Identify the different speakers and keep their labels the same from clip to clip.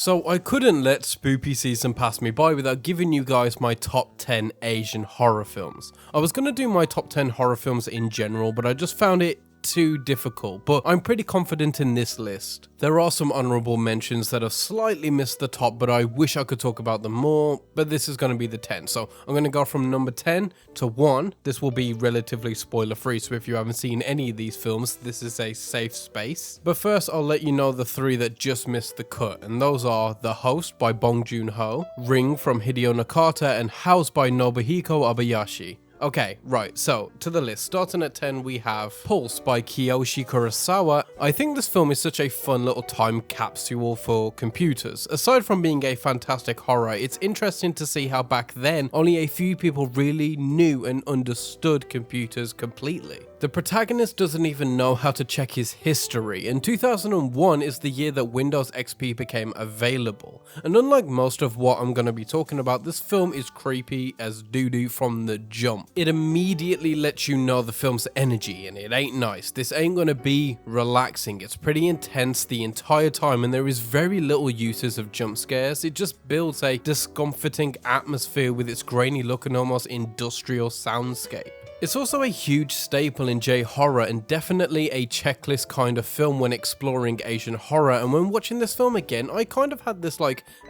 Speaker 1: So I couldn't let spoopy season pass me by without giving you guys my top 10 Asian horror films. I was going to do my top 10 horror films in general, but I just found it too difficult, but I'm pretty confident in this list. There are some honorable mentions that have slightly missed the top, but I wish I could talk about them more, but this is going to be the 10. So I'm going to go from number 10 to 1. This will be relatively spoiler free, so if you haven't seen any of these films, this is a safe space. But first I'll let you know the 3 that just missed the cut, and those are The Host by Bong Joon-ho, Ring from Hideo Nakata, and House by Nobuhiko Obayashi. Okay, right, so to the list. Starting at 10 we have Pulse by Kiyoshi Kurosawa. I think this film is such a fun little time capsule for computers. Aside from being a fantastic horror, it's interesting to see how back then only a few people really knew and understood computers completely. The protagonist doesn't even know how to check his history, and 2001 is the year that Windows XP became available. And unlike most of what I'm going to be talking about, this film is creepy as doo-doo from the jump. It immediately lets you know the film's energy, and it ain't nice. This ain't going to be relaxing. It's pretty intense the entire time, and there is very little uses of jump scares. It just builds a discomforting atmosphere with its grainy look and almost industrial soundscape. It's also a huge staple in J-horror and definitely a checklist kind of film when exploring Asian horror, and when watching this film again, I kind of had this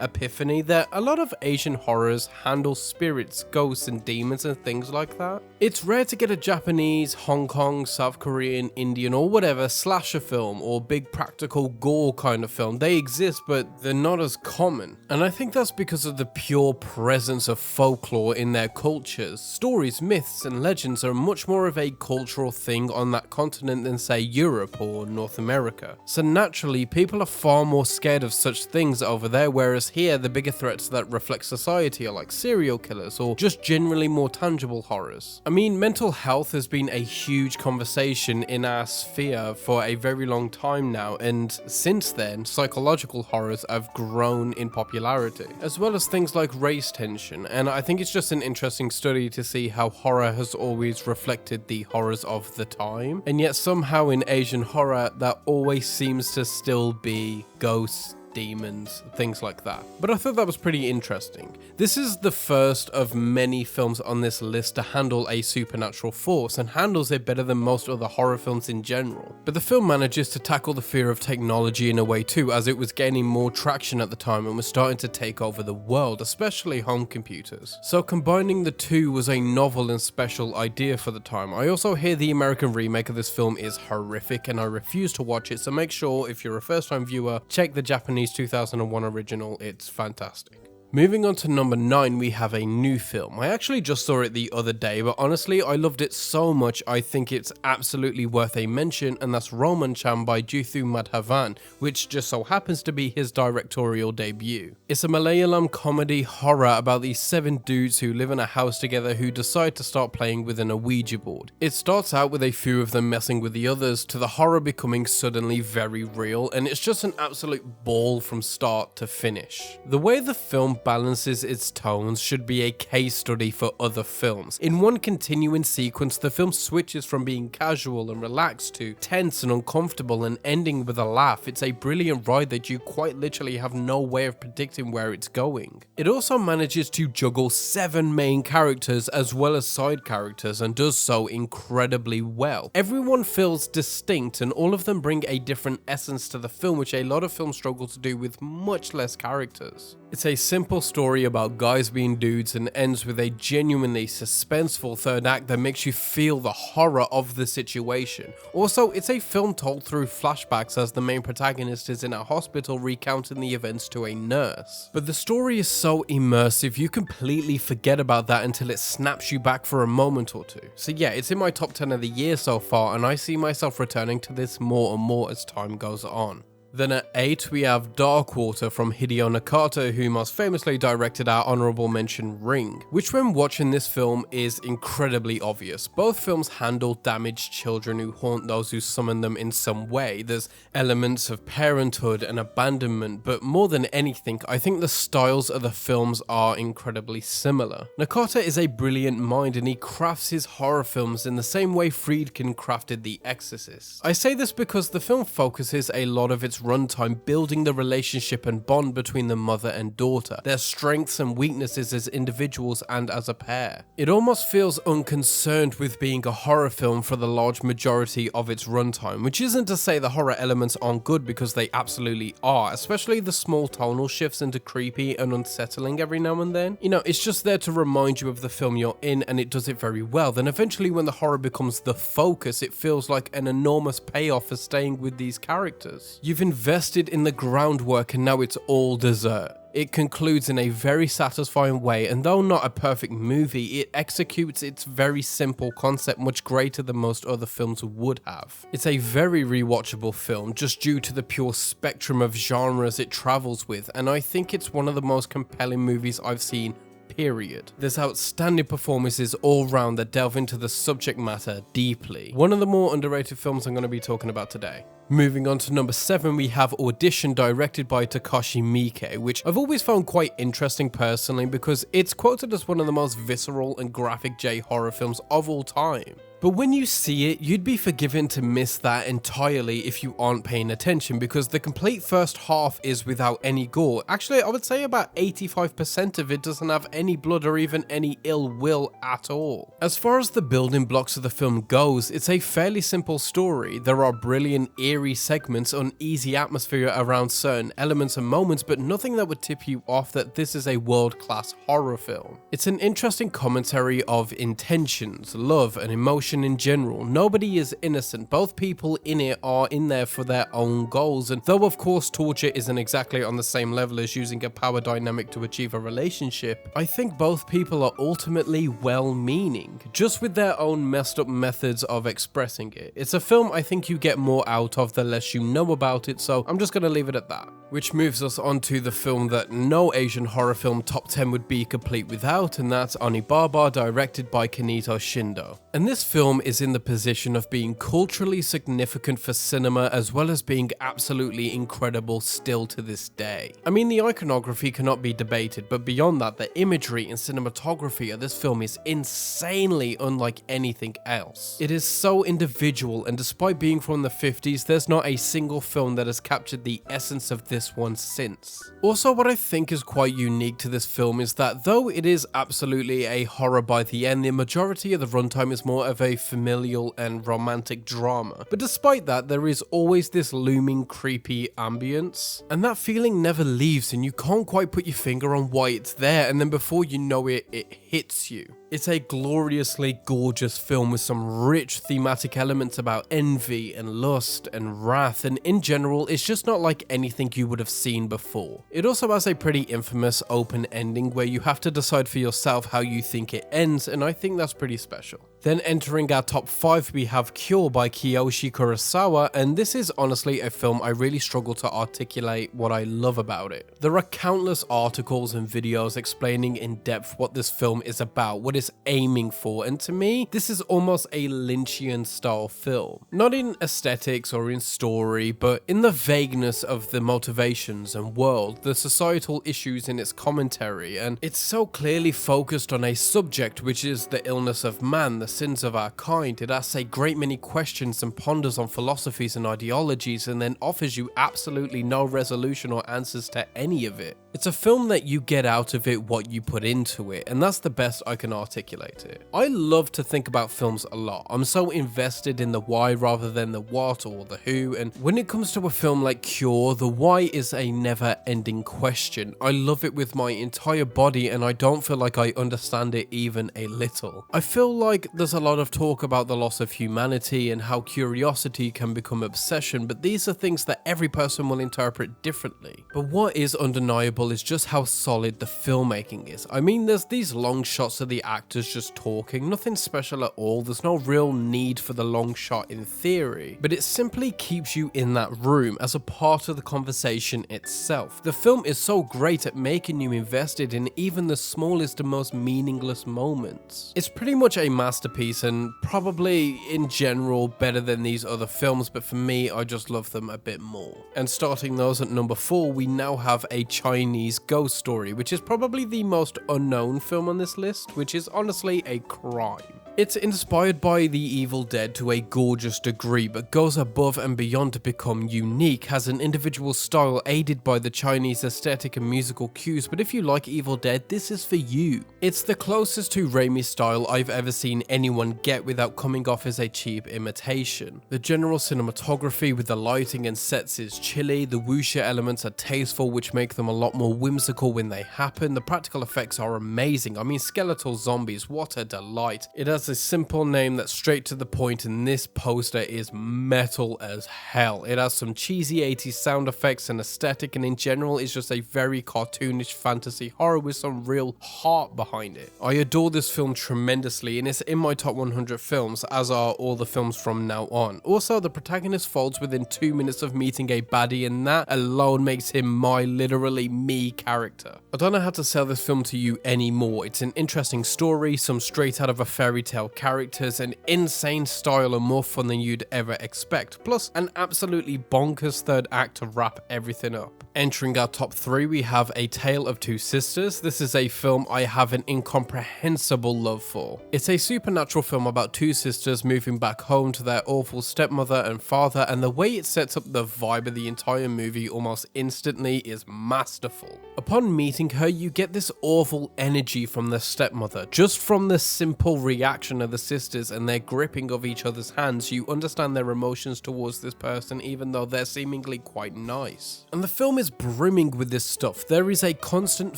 Speaker 1: epiphany that a lot of Asian horrors handle spirits, ghosts and demons and things like that. It's rare to get a Japanese, Hong Kong, South Korean, Indian or whatever slasher film or big practical gore kind of film. They exist, but they're not as common. And I think that's because of the pure presence of folklore in their cultures. Stories, myths and legends are much more of a cultural thing on that continent than say Europe or North America. So naturally people are far more scared of such things over there, whereas here the bigger threats that reflect society are like serial killers or just generally more tangible horrors. I mean, mental health has been a huge conversation in our sphere for a very long time now, and since then psychological horrors have grown in popularity, as well as things like race tension, and I think it's just an interesting study to see how horror has always reflected the horrors of the time, and yet somehow in Asian horror that always seems to still be ghosts, demons, things like that. But I thought that was pretty interesting. This is the first of many films on this list to handle a supernatural force, and handles it better than most other horror films in general. But the film manages to tackle the fear of technology in a way too, as it was gaining more traction at the time and was starting to take over the world, especially home computers. So combining the two was a novel and special idea for the time. I also hear the American remake of this film is horrific and I refuse to watch it, so make sure if you're a first time viewer, check the Japanese 2001 original, it's fantastic. Moving on to number 9, we have a new film. I actually just saw it the other day, but honestly I loved it so much I think it's absolutely worth a mention, and that's Romancham by Juthu Madhavan, which just so happens to be his directorial debut. It's a Malayalam comedy horror about these 7 dudes who live in a house together who decide to start playing with an Ouija board. It starts out with a few of them messing with the others, to the horror becoming suddenly very real, and it's just an absolute ball from start to finish. The way the film balances its tones should be a case study for other films. In one continuing sequence, the film switches from being casual and relaxed to tense and uncomfortable and ending with a laugh. It's a brilliant ride that you quite literally have no way of predicting where it's going. It also manages to juggle 7 main characters as well as side characters, and does so incredibly well. Everyone feels distinct and all of them bring a different essence to the film, which a lot of films struggle to do with much less characters. It's a simple story about guys being dudes and ends with a genuinely suspenseful third act that makes you feel the horror of the situation. Also, it's a film told through flashbacks as the main protagonist is in a hospital recounting the events to a nurse. But the story is so immersive you completely forget about that until it snaps you back for a moment or two. So yeah, it's in my top 10 of the year so far, and I see myself returning to this more and more as time goes on. Then at 8 we have Darkwater from Hideo Nakata, who most famously directed our honorable mention Ring, which when watching this film is incredibly obvious. Both films handle damaged children who haunt those who summon them in some way. There's elements of parenthood and abandonment, but more than anything, I think the styles of the films are incredibly similar. Nakata is a brilliant mind and he crafts his horror films in the same way Friedkin crafted The Exorcist. I say this because the film focuses a lot of its its runtime, building the relationship and bond between the mother and daughter, their strengths and weaknesses as individuals and as a pair. It almost feels unconcerned with being a horror film for the large majority of its runtime, which isn't to say the horror elements aren't good, because they absolutely are, especially the small tonal shifts into creepy and unsettling every now and then. You know, it's just there to remind you of the film you're in, and it does it very well. Then eventually when the horror becomes the focus, it feels like an enormous payoff for staying with these characters. You've invested in the groundwork and now it's all dessert. It concludes in a very satisfying way, and though not a perfect movie, it executes its very simple concept much greater than most other films would have. It's a very rewatchable film just due to the pure spectrum of genres it travels with, and I think it's one of the most compelling movies I've seen, period. There's outstanding performances all round that delve into the subject matter deeply. One of the more underrated films I'm going to be talking about today. Moving on to number 7, we have Audition, directed by Takashi Miike, which I've always found quite interesting personally because it's quoted as one of the most visceral and graphic J-horror films of all time. But when you see it, you'd be forgiven to miss that entirely if you aren't paying attention, because the complete first half is without any gore. Actually, I would say about 85% of it doesn't have any blood or even any ill will at all. As far as the building blocks of the film goes, it's a fairly simple story. There are brilliant, eerie segments, uneasy atmosphere around certain elements and moments, but nothing that would tip you off that this is a world-class horror film. It's an interesting commentary of intentions, love, and emotion in general. Nobody is innocent. Both people in it are in there for their own goals, and though of course torture isn't exactly on the same level as using a power dynamic to achieve a relationship, I think both people are ultimately well-meaning, just with their own messed up methods of expressing it. It's a film I think you get more out of the less you know about it, so I'm just gonna leave it at that. Which moves us on to the film that no Asian horror film top 10 would be complete without, and that's Onibaba, directed by Kenito Shindo. And this film is in the position of being culturally significant for cinema as well as being absolutely incredible still to this day. I mean, the iconography cannot be debated, but beyond that, the imagery and cinematography of this film is insanely unlike anything else. It is so individual, and despite being from the 50s, there's not a single film that has captured the essence of this one since. Also, what I think is quite unique to this film is that though it is absolutely a horror by the end, the majority of the runtime is more of a familial and romantic drama. But despite that, there is always this looming creepy ambience, and that feeling never leaves, and you can't quite put your finger on why it's there, and then before you know it, it hits you. It's a gloriously gorgeous film with some rich thematic elements about envy and lust and wrath, and in general, it's just not like anything you would have seen before. It also has a pretty infamous open ending where you have to decide for yourself how you think it ends, and I think that's pretty special. Then entering our top 5, we have Cure by Kiyoshi Kurosawa, and this is honestly a film I really struggle to articulate what I love about it. There are countless articles and videos explaining in depth what this film is about, what it's aiming for, and to me, this is almost a Lynchian style film. Not in aesthetics or in story, but in the vagueness of the motivations and world, the societal issues in its commentary, and it's so clearly focused on a subject which is the illness of man, the sins of our kind. It asks a great many questions and ponders on philosophies and ideologies, and then offers you absolutely no resolution or answers to any of it. It's a film that you get out of it what you put into it, and that's the best I can articulate it. I love to think about films a lot. I'm so invested in the why rather than the what or the who, and when it comes to a film like Cure, the why is a never-ending question. I love it with my entire body, and I don't feel like I understand it even a little. I feel like there's a lot of talk about the loss of humanity and how curiosity can become obsession, but these are things that every person will interpret differently. But what is undeniable is just how solid the filmmaking is. I mean, there's these long shots of the actors just talking, nothing special at all, there's no real need for the long shot in theory, but it simply keeps you in that room as a part of the conversation itself. The film is so great at making you invested in even the smallest and most meaningless moments. It's pretty much a masterpiece and probably in general better than these other films, but for me, I just love them a bit more. And starting those at number 4, we now have A Chinese Ghost Story, which is probably the most unknown film on this list, which is honestly a crime. It's inspired by The Evil Dead to a gorgeous degree, but goes above and beyond to become unique, has an individual style aided by the Chinese aesthetic and musical cues, but if you like Evil Dead, this is for you. It's the closest to Raimi's style I've ever seen anyone get without coming off as a cheap imitation. The general cinematography with the lighting and sets is chilly, the wuxia elements are tasteful which make them a lot more whimsical when they happen, the practical effects are amazing, I mean skeletal zombies, what a delight. It has a simple name that's straight to the point, and this poster is metal as hell. It has some cheesy 80s sound effects and aesthetic, and in general it's just a very cartoonish fantasy horror with some real heart behind it. I adore this film tremendously, and it's in my top 100 films, as are all the films from now on. Also, the protagonist folds within 2 minutes of meeting a baddie, and that alone makes him my literally me character. I don't know how to sell this film to you anymore. It's an interesting story, some straight out of a fairy tale characters, an insane style and more fun than you'd ever expect, plus an absolutely bonkers third act to wrap everything up. Entering our top 3, we have A Tale of Two Sisters. This is a film I have an incomprehensible love for. It's a supernatural film about two sisters moving back home to their awful stepmother and father, and the way it sets up the vibe of the entire movie almost instantly is masterful. Upon meeting her, you get this awful energy from the stepmother. Just from the simple reaction of the sisters and their gripping of each other's hands, you understand their emotions towards this person even though they're seemingly quite nice. And the film is brimming with this stuff. There is a constant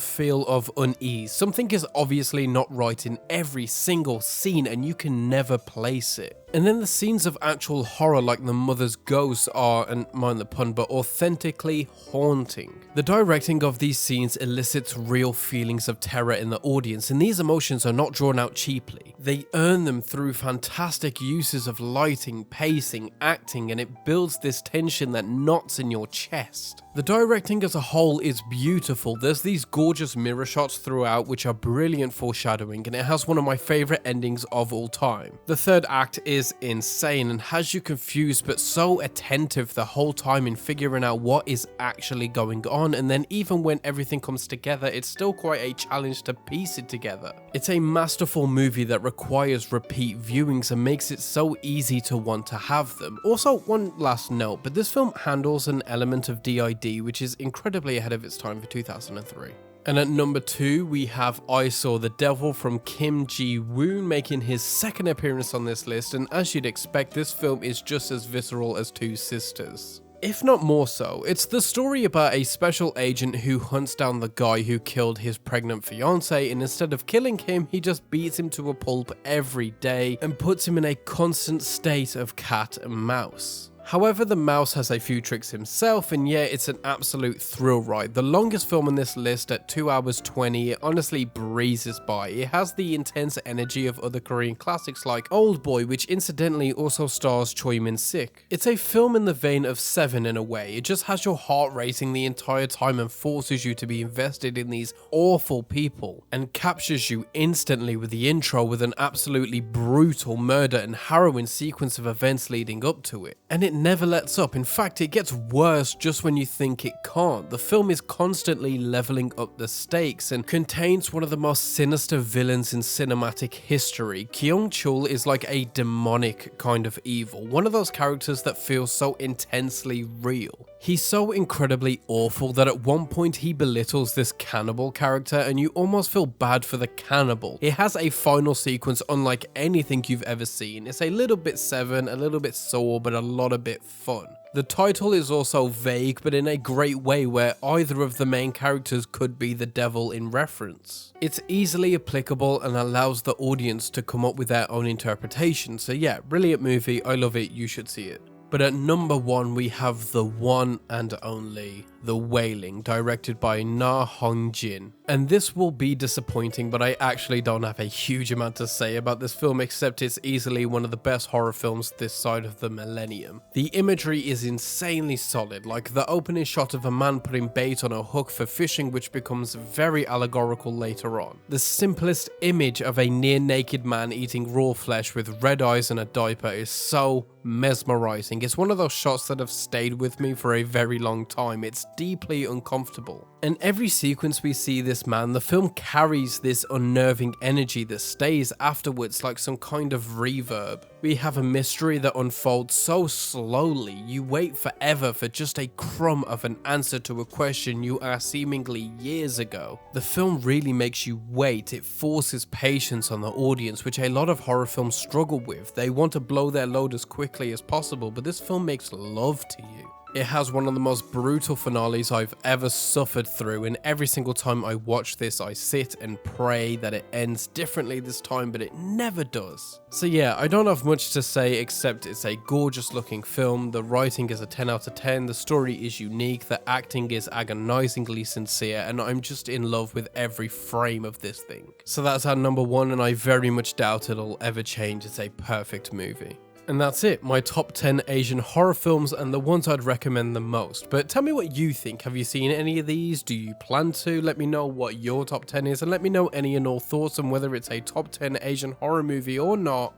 Speaker 1: feel of unease. Something is obviously not right in every single scene and you can never place it. And then the scenes of actual horror like the mother's ghosts are, and mind the pun, but authentically haunting. The directing of these scenes elicits real feelings of terror in the audience, and these emotions are not drawn out cheaply. They earn them through fantastic uses of lighting, pacing, acting, and it builds this tension that knots in your chest. The directing as a whole is beautiful. There's these gorgeous mirror shots throughout which are brilliant foreshadowing, and it has one of my favourite endings of all time. The third act is insane and has you confused but so attentive the whole time in figuring out what is actually going on, and then even when everything comes together, it's still quite a challenge to piece it together. It's a masterful movie that requires repeat viewings and makes it so easy to want to have them. Also, one last note, but this film handles an element of DID which is incredibly ahead of its time for 2003. And at number 2, we have I Saw the Devil from Kim Ji-woon making his second appearance on this list, and as you'd expect, this film is just as visceral as Two Sisters. If not more so. It's the story about a special agent who hunts down the guy who killed his pregnant fiancée, and instead of killing him, he just beats him to a pulp every day and puts him in a constant state of cat and mouse. However, the mouse has a few tricks himself, and yeah, it's an absolute thrill ride. The longest film on this list at 2 hours 20, it honestly breezes by. It has the intense energy of other Korean classics like Old Boy, which incidentally also stars Choi Min-sik. It's a film in the vein of Seven in a way. It just has your heart racing the entire time and forces you to be invested in these awful people, and captures you instantly with the intro with an absolutely brutal murder and harrowing sequence of events leading up to it. And it never lets up. In fact, it gets worse just when you think it can't. The film is constantly leveling up the stakes and contains one of the most sinister villains in cinematic history. Kyung-chul is like a demonic kind of evil, one of those characters that feels so intensely real. He's so incredibly awful that at one point he belittles this cannibal character and you almost feel bad for the cannibal. It has a final sequence unlike anything you've ever seen. It's a little bit Seven, a little bit Saw, but a lot of bit fun. The title is also vague, but in a great way, where either of the main characters could be the devil in reference. It's easily applicable and allows the audience to come up with their own interpretation. So yeah, brilliant movie, I love it, you should see it. But at number 1, we have the one and only The Wailing, directed by Na Hong-jin. And this will be disappointing, but I actually don't have a huge amount to say about this film, except it's easily one of the best horror films this side of the millennium. The imagery is insanely solid, like the opening shot of a man putting bait on a hook for fishing, which becomes very allegorical later on. The simplest image of a near-naked man eating raw flesh with red eyes and a diaper is so mesmerizing. It's one of those shots that have stayed with me for a very long time. It's deeply uncomfortable. In every sequence we see this man, the film carries this unnerving energy that stays afterwards like some kind of reverb. We have a mystery that unfolds so slowly, you wait forever for just a crumb of an answer to a question you asked seemingly years ago. The film really makes you wait, it forces patience on the audience, which a lot of horror films struggle with. They want to blow their load as quickly as possible, but this film makes love to you. It has one of the most brutal finales I've ever suffered through, and every single time I watch this I sit and pray that it ends differently this time, but it never does. So yeah, I don't have much to say except it's a gorgeous looking film, the writing is a 10 out of 10, the story is unique, the acting is agonizingly sincere, and I'm just in love with every frame of this thing. So that's our number 1, and I very much doubt it'll ever change. It's a perfect movie. And that's it, my top 10 Asian horror films and the ones I'd recommend the most. But tell me what you think. Have you seen any of these? Do you plan to? Let me know what your top 10 is, and let me know any and all thoughts on whether it's a top 10 Asian horror movie or not.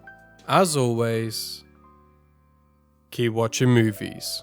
Speaker 1: As always, keep watching movies.